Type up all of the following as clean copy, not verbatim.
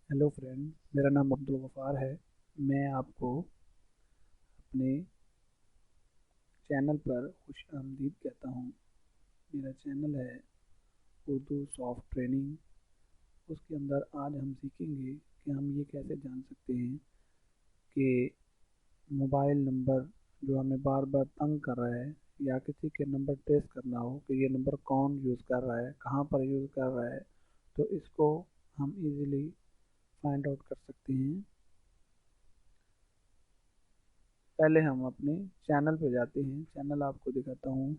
Hello friend, मेरा नाम अब्दुल गफ़ार है। मैं आपको अपने चैनल पर खुश आमदीद कहता हूँ। मेरा चैनल है उर्दू सॉफ्ट ट्रेनिंग। उसके अंदर आज हम सीखेंगे कि हम ये कैसे जान सकते हैं कि मोबाइल नंबर जो हमें बार बार तंग कर रहा है या किसी के नंबर ट्रेस करना हो कि ये नंबर कौन यूज़ कर रहा है, कहाँ पर यूज़ कर रहा है, तो इसको हम इजीली फाइंड आउट कर सकते हैं। पहले हम अपने चैनल पे जाते हैं। चैनल आपको दिखाता हूँ।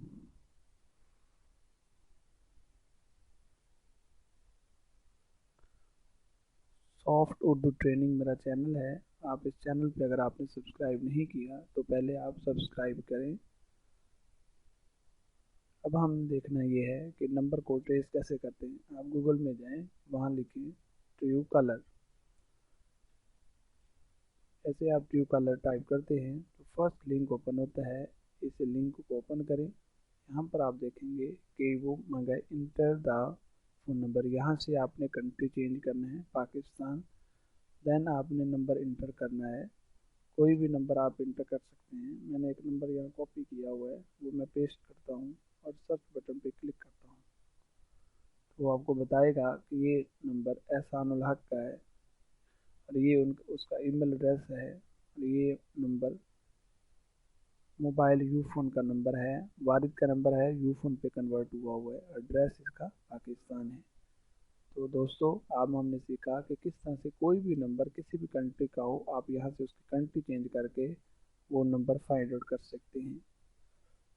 सॉफ्ट उर्दू ट्रेनिंग मेरा चैनल है। आप इस चैनल पे अगर आपने सब्सक्राइब नहीं किया तो पहले आप सब्सक्राइब करें। अब हम देखना ये है कि नंबर को ट्रेस कैसे करते हैं। आप गूगल में जाएं, वहाँ लिखें ट्रू कलर। ऐसे आप ट्रू कलर टाइप करते हैं तो फर्स्ट लिंक ओपन होता है। इस लिंक को ओपन करें। यहाँ पर आप देखेंगे कि वो मांगा इंटर द फ़ोन नंबर। यहाँ से आपने कंट्री चेंज करना है, पाकिस्तान। देन आपने नंबर इंटर करना है। कोई भी नंबर आप इंटर कर सकते हैं। मैंने एक नंबर यहाँ कॉपी किया हुआ है, वो मैं पेस्ट करता हूँ और सर्च बटन पे क्लिक करता हूँ। तो वो आपको बताएगा कि ये नंबर एहसानुल हक का है और ये उसका ईमेल एड्रेस है और ये नंबर मोबाइल यू फ़ोन का नंबर है। वारिद का नंबर है, यू फ़ोन पे कन्वर्ट हुआ हुआ है। एड्रेस इसका पाकिस्तान है। तो दोस्तों, आज हमने सीखा कि किस तरह से कोई भी नंबर किसी भी कंट्री का हो, आप यहाँ से उसकी कंट्री चेंज करके वो नंबर फाइंड आउट कर सकते हैं।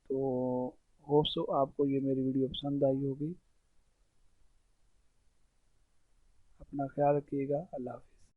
तो होप सो आपको ये मेरी वीडियो पसंद आई होगी। अपना ख्याल रखिएगा। अल्लाह हाफिज़।